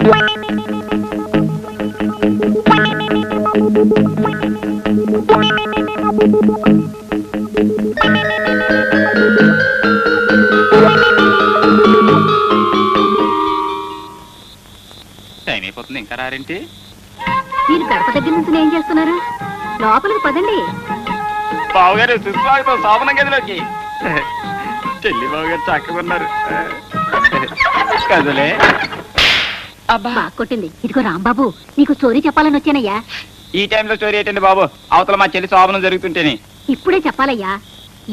Time అయిపోతుంది, ఇంకా రారేంటి? మీరు గడప దగ్గర నుంచి ఏం చేస్తున్నారు? లోపలికి పదండి. బావగారు సుస్వాగతం శోభనం గదిలోకి. చెల్లి బావగారు చక్కకున్నారు కదలే. బాగా కొట్టింది. ఇదిగో రాంబాబు, నీకు స్టోరీ చెప్పాలని వచ్చానయ్యా. ఈ టైంలో స్టోరీ ఏంటండి బాబు? అవతల మా చెల్లి శోభనం జరుగుతుంటేనే. ఇప్పుడే చెప్పాలయ్యా,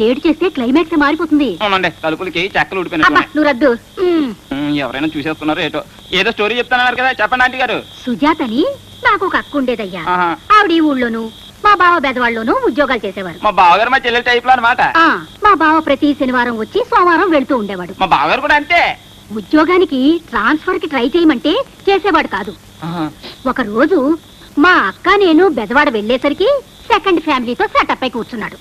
లేట్ చేస్తే క్లైమాక్స్ మారిపోతుంది. అవునండి, తలుపులకి చెక్కలు ఊడిపోయినా. నువ్వు రద్దు. ఎవరైనా చూసేస్తున్నారు ఏటో. ఏదో స్టోరీ చెప్తానన్నారు కదా, చెప్పండి ఆంటీ గారు. సుజాతని నాకు ఒక అక్క ఉండేదయ్యా. ఆవిడ ఈ ఊళ్ళోను మా బావ బెదవాళ్ళలోనూ ఉద్యోగాలు చేసేవారు. మా బావగారు మా చెల్లెల టైప్ లో అనమాట. మా బావ ప్రతి శనివారం వచ్చి సోమవారం వెళ్తూ ఉండేవాడు. మా బావగారు కూడా అంతే. ఉద్యోగానికి ట్రాన్స్ఫర్ కి ట్రై చేయమంటే చేసేవాడు కాదు. ఒక రోజు మా అక్క నేను బెదవాడ వెళ్లేసరికి సెకండ్ ఫ్యామిలీతో సెటప్ అయి కూర్చున్నాడు.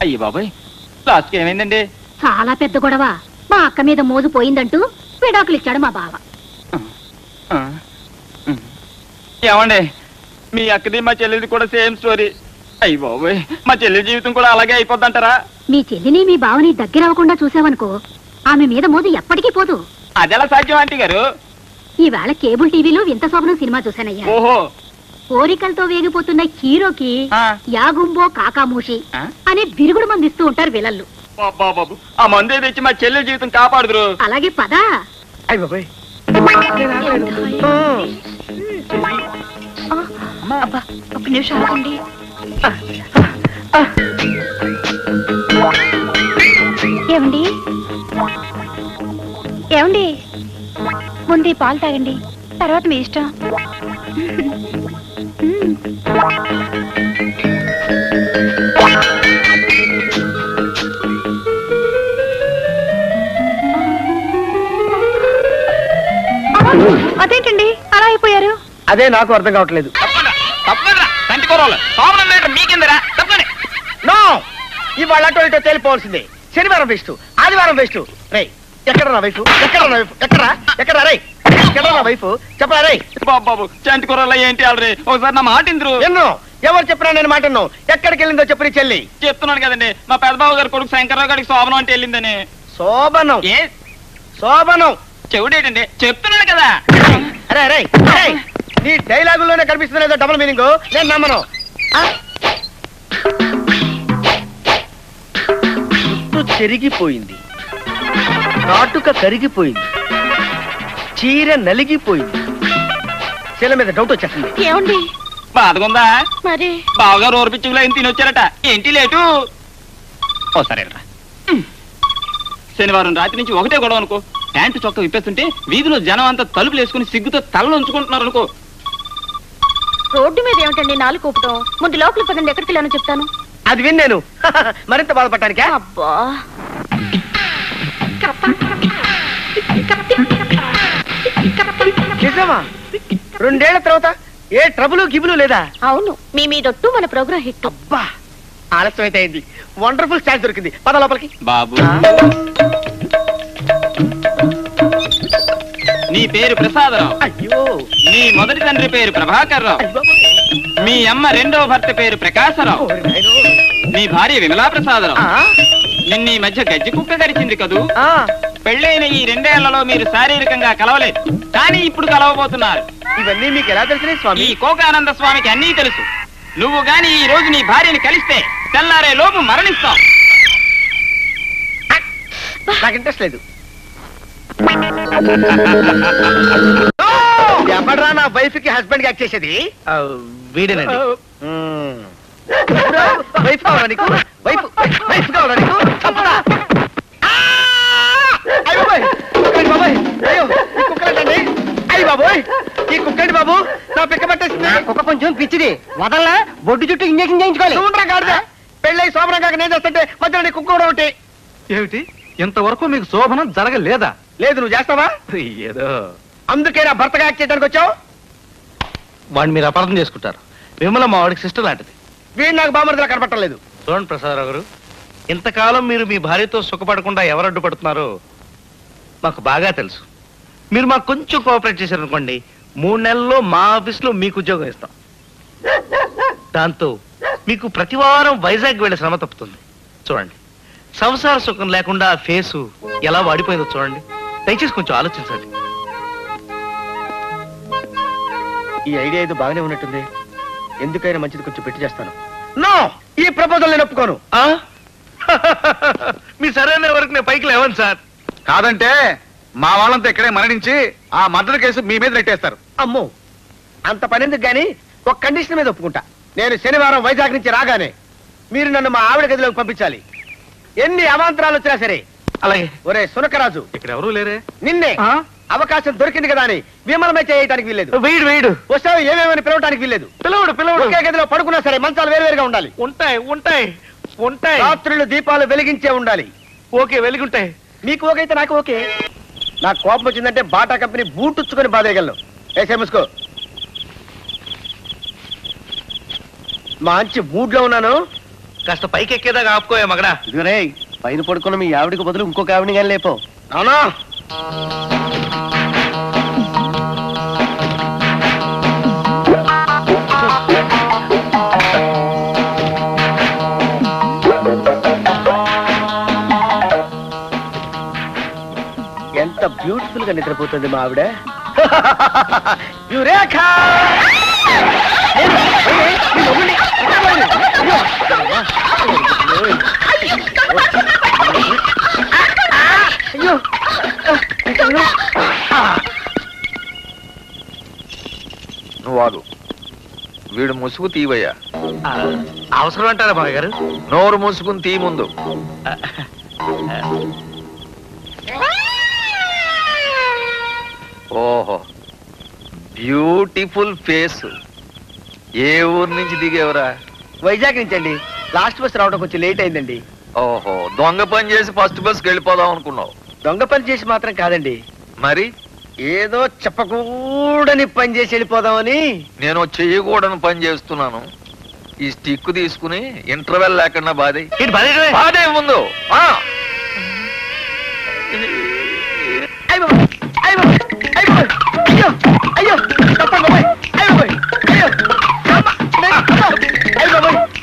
అయ్యి బాబాయ్, లాస్ట్ ఏమైందండి? చాలా పెద్ద గొడవ. మా అక్క మీద మోజు పోయిందంటూ విడాకులు ఇచ్చాడు మా బావ. ఏమండి, మీ అక్కది మా చెల్లెది కూడా సేమ్ స్టోరీ. అయ్యి బాబాయ్, మా చెల్లి జీవితం కూడా అలాగే అయిపోద్దంటారా? మీ చెల్లిని మీ బావని దగ్గర అవ్వకుండా చూసావనుకో, ఆమె మీద మోజు ఎప్పటికీ పోదు. అదెలా సాధ్యం ఆంటీ గారు? ఈవేళ కేబుల్ టీవీలో వింత శోభనం సినిమా చూశానయ్యా. ఓహో. కోరికలతో వేగిపోతున్న హీరోకి యాగుంబో కాకామూషి అనే బిరుగుడు మంది ఇస్తూ ఉంటారు విలన్లు. బాబు, ఆ మందు తెచ్చి మా చెల్లెల జీవితం కాపాడుదురు. అలాగే పదా. అయ్యి బాబాయ్, ఒక నిమిషం ఆగండి. ఏమండి ఏమండి, ముందు పాలు తాగండి, తర్వాత మీ ఇష్టం. అదేంటండి అలా అయిపోయారు? అదే నాకు అర్థం కావట్లేదు. ఇవాళ అటు ఇటు తేలిపోవాల్సిందే. శనివారం వేస్ట్, ఆదివారం వేస్ట్. రే, ఎక్కడ నా వైఫ్? ఎక్కడ నా వైఫ్? ఎక్కడ రే? ఎక్కడ నా వైఫ్? చెప్పరా రే? బాబు, చంటి కూరలో ఏంటి ఆల్రెడీ? ఒకసారి నా మాట ఇంద్రు. ఎన్నో ఎవరు చెప్పినా నేను మాట ఎన్నో. ఎక్కడికి వెళ్ళిందో చెప్పని చెల్లి. చెప్తున్నాను కదండి, మా పెద్దబాబు గారి కొడుకు శంకర్రావు గారికి శోభనం అంటే వెళ్ళిందని. శోభనం? ఏ శోభనం? చెవుడేటండి, చెప్తున్నాను కదా. అరే రే, నీ డైలాగుల్లోనే కనిపిస్తున్న డబుల్ మీనింగ్. నేను నమ్మను. జుట్టు చెరిగిపోయింది, కాటుక కరిగిపోయింది, చీర నలిగిపోయింది. చీల మీద డౌట్ వచ్చేసింది. ఏమండి బాధగుందా? మరి బావగారు ఓర్పిచ్చులో ఏం తినొచ్చారట. ఏంటి లేటు? ఓ సరేరా. శనివారం రాత్రి నుంచి ఒకటే గొడవ అనుకో. ప్యాంటు చొక్క విప్పేస్తుంటే వీధిలో జనం అంతా తలుపులు వేసుకుని సిగ్గుతో తలలో ఉంచుకుంటున్నారు అనుకో. రోడ్డు మీద ఏమిటండి నాలుగు కూపటం? ముందు లోపలికి పదండి, ఎక్కడికి వెళ్ళానో చెప్తాను. అది విని నేను మరింత బాధపడటానికే. అబ్బా, నిజమా? 2 ఏళ్ల తర్వాత ఏ ట్రబుల్ గిబులు లేదా? అవును, మీ మీదొట్టు మన ప్రోగ్రాం హిట్. అబ్బా, ఆలస్యం అయితే అయింది. వండర్ఫుల్ ఛాన్స్ దొరికింది. పద లోపలికి. బాబు, నీ పేరు ప్రసాదరావు. అయ్యో. నీ మొదటి తండ్రి పేరు ప్రభాకర్ రావు. మీ అమ్మ రెండవ భర్త పేరు ప్రకాశరావు. నీ భార్య విమలా ప్రసాదరావు. నిన్న ఈ మధ్య గజ్జి కుక్క గడిచింది కదూ. పెళ్ళైన ఈ 2 ఏళ్లలో మీరు శారీరకంగా కలవలేదు, కానీ ఇప్పుడు కలవబోతున్నారు. ఇవన్నీ మీకు ఎలా తెలిసినాయి స్వామి? ఈ కోకానంద స్వామికి అన్నీ తెలుసు. నువ్వు గాని ఈ రోజు నీ భార్యని కలిస్తే తెల్లారే లోపు మరణిస్తావు. నాకు ఇంట్రెస్ట్ లేదు. ఎవడరా నా వైఫ్ కి హస్బెండ్ గా చేసేది? వీడేనండి. వైఫ్ కావాలా నీకు? వైఫ్ కావాలా నీకు? అయ్యి బాబోయ్, ఈ కుక్కండి బాబు, నా పిక్క పట్టేసింది. కుక్క కొంచెం పిచ్చిది, వదల్లా బొడ్డు చుట్టూ ఇంజక్షన్ చేయించుకోవాలి. పెళ్ళై శోభనం కాక నేను చేస్తుంటే మధ్యలో కుక్క కూడా ఒకటి. ఏమిటి, ఇంతవరకు మీకు శోభనం జరగలేదా? లేదు. నువ్వు చేస్తావా? ఏదో. అందుకే నా భర్తగా యాక్ట్ చేయడానికి వచ్చావు? వాడిని మీరు అపార్థం చేసుకుంటారు. విమల మా వాడికి సిస్టర్ లాంటిది. వీడు నాకు బామర్దిలా కనపట్టలేదు. చూడండి ప్రసాదరావు గారు, ఇంతకాలం మీరు మీ భార్యతో సుఖపడకుండా ఎవరు అడ్డుపడుతున్నారో మాకు బాగా తెలుసు. మీరు మాకు కొంచెం కోఆపరేట్ చేశారనుకోండి 3 నెలల్లో మా ఆఫీస్లో మీకు ఉద్యోగం ఇస్తాం. దాంతో మీకు ప్రతి వారం వైజాగ్ వెళ్ళే శ్రమ తప్పుతుంది. చూడండి, సంసార సుఖం లేకుండా ఆ ఫేసు ఎలా వాడిపోయిందో చూడండి. దయచేసి కొంచెం ఆలోచించండి. ఈ ఐడియా ఏదో బాగానే ఉన్నట్టుంది. ఎందుకైనా మంచిది కొంచెం పెట్టి చేస్తాను. నో, ఈ ప్రపోజల్ నేను ఒప్పుకోను. మీ సరైన వరకు నేను పైకి లేవను సార్. కాదంటే మా వాళ్ళంతా ఇక్కడే మరణించి ఆ మర్డర్ కేసు మీ మీద నెట్టేస్తారు. అమ్మో, అంత పని ఎందుకు గాని ఒక కండిషన్ మీద ఒప్పుకుంటా. నేను శనివారం వైజాగ్ నుంచి రాగానే మీరు నన్ను మా ఆవిడ గదిలోకి పంపించాలి. ఎన్ని అవాంతరాలు వచ్చినా సరే. అలాగే. ఒరే సునకరాజు, ఇక్కడ ఎవరూ లేరే. నిన్నే అవకాశం దొరికింది కదా అని విమలమే చేయడానికి వీల్లేదు. వేడు వస్తావు ఏమేమని పిలవడానికి వీల్లేదు. పిలవడు ఒకే గదిలో పడుకున్నా సరే మంచాలు వేరువేరుగా ఉండాలి. ఉంటాయి. రాత్రులు దీపాలు వెలిగించే ఉండాలి. ఓకే, వెలుగుంటాయి. మీకు ఓకే అయితే నాకు ఓకే. నాకు కోపం వచ్చిందంటే బాటా కంపెనీ బూటుచ్చుకొని బాధేయగలను. వేసే ముసుకో. మంచి మూడ్ లో ఉన్నాను. కాస్త పైకి ఎక్కేదాకా ఆపుకోయా మగడా. ఇదిగోనే, పైన పడుకున్న మీ ఆవిడికి బదులు ఇంకొక ఆవిడని కానీ లేపో. అవునా? ఎంత బ్యూటిఫుల్ గా నిద్రపోతుంది మా ఆవిడ. యురేఖా! నువ్వు ఆగు. వీడు ముసుగు తీవయ్యా. అవసరం అంటారా బాగా గారు? నోరు మూసుకుని తీ ముందు. ఓహో, బ్యూటిఫుల్ ఫేస్. ఏ ఊరు నుంచి దిగేవరా? వైజాగ్ నుంచి అండి. లాస్ట్ బస్ రావడం కొంచెం లేట్ అయిందండి. ఓహో, దొంగ పని చేసి ఫస్ట్ బస్కి వెళ్ళిపోదాం అనుకున్నావు. దొంగ పని చేసి మాత్రం కాదండి, మరి ఏదో చెప్పకూడని పని చేసి వెళ్ళిపోదామని. నేను చెయ్యకూడని పని చేస్తున్నాను. ఈ స్టిక్ తీసుకుని ఇంటర్వెల్ లేకుండా బాధే బాధే ముందు.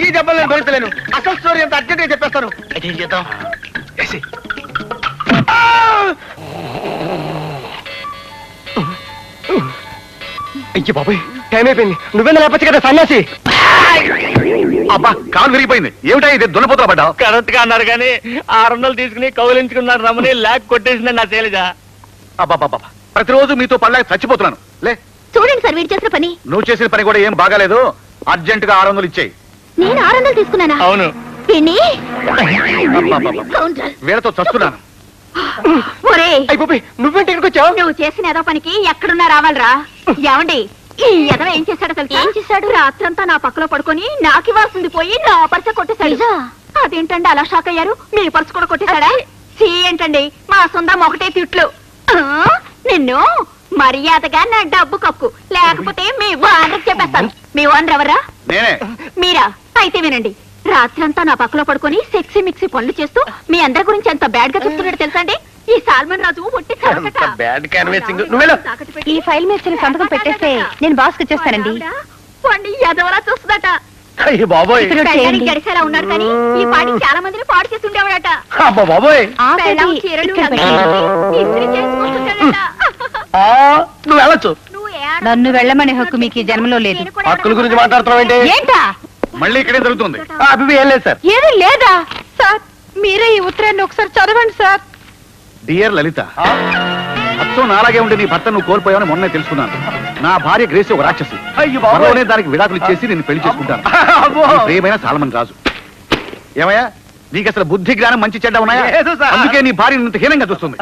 ఈ దెబ్బలు నేను భరించలేను. అసలు స్టోరీ అంత అర్జెంట్ గా చెప్పేస్తాను. అయ్యి బాబాయ్, టైం అయిపోయింది. నువ్వేందుకు లేపచ్చు కదా సన్యాసి. అబ్బా, కాలు విరిగిపోయింది. ఏమిటా ఇది? దున్నపోతున్నా పడ్డా? కరెక్ట్ గా అన్నారు కానీ 600 తీసుకుని కౌలించుకున్నారు రమ్మని లాక్ కొట్టేసిందండి నా శైలజ. అబ్బా, ప్రతిరోజు మీతో పడలేక చచ్చిపోతున్నాను. లే, చూడండి సార్, వీడు చేసిన పని. నువ్వు చేసిన పని కూడా ఏం బాగాలేదు. అర్జెంట్ గా 600 ఇచ్చేయి. నేను 600 తీసుకున్నానా? అవును. వీళ్ళతో చస్తున్నాను. నువ్వేంటి ఇక్కడికి వచ్చావు? నువ్వు చేసిన ఏదో పనికి ఎక్కడున్నా రావాలరా. ఏమండి, ఈ ఎదవ ఏం చేశాడో తెలుసా? ఏం చేశాడు? రాత్రంతా నా పక్కలో పడుకొని నాకు ఇవ్వాల్సింది పోయి నా పర్స కొట్టేశాడు. అదేంటండి అలా షాక్ అయ్యారు? మీ పర్సు కూడా కొట్టేశాడా? సీ ఏంటండి, మా సొంతం ఒకటే తిట్లు. నిన్ను మర్యాదగా నా డబ్బు కక్కు, లేకపోతే మీ ఓనర్ చెప్పేస్తాను. మీ ఓనర్ ఎవరా? నేనే. మీరా? అయితే వినండి, రాత్రంతా నా పక్కలో పడుకొని సెక్సీ మిక్సీ పనులు చేస్తూ మీ అందరి గురించి ఎంత బ్యాడ్ గా చెప్తున్నాడు తెలుసా అండి? ఈ సాల్మన్ రాజు ఈ ఫైల్ మీద చిన్న సంతకం పెట్టేస్తే నేను బాస్ కి వచ్చేస్తానండి. ఎదవలా చూస్తుందట. బాబోయ్, గడిసేలా ఉన్నాడు కానీ ఈ పాటి చాలా మందిని పాడు చేసి ఉండేవాడట. బాబోయ్, పెళ్ళాం చీరలు ఇస్త్రీ చేసుకుంటుంటాడట. నువ్వు వెళ్ళొచ్చు. నన్ను వెళ్ళమనే హక్కు మీకు ఈ జన్మలో లేదు. హక్కుల గురించి మాట్లాడుతున్నావు ఏంటా? మళ్ళీ ఇక్కడే జరుగుతుంది. ఏం లేదు సార్. ఏది లేదా సార్? మీరే ఈ ఉత్తరాన్ని ఒకసారి చదవండి సార్. డియర్ లలిత, అచ్చం నాలాగే ఉండి నీ భర్త నువ్వు కోల్పోయావని మొన్నే తెలుసుకున్నాను. నా భార్య గ్రేసి ఒక రాక్షసి. త్వరలోనే దానికి విడాకులు ఇచ్చేసి నేను పెళ్లి చేసుకుంటాను. నీ ప్రియమైన సాల్మన్ రాజు. ఏమయ్యా, నీకు అసలు బుద్ధి జ్ఞానం మంచి చెడ్డ ఉన్నాయా? అందుకే నీ భార్య ఇంత హీనంగా చూస్తుంది.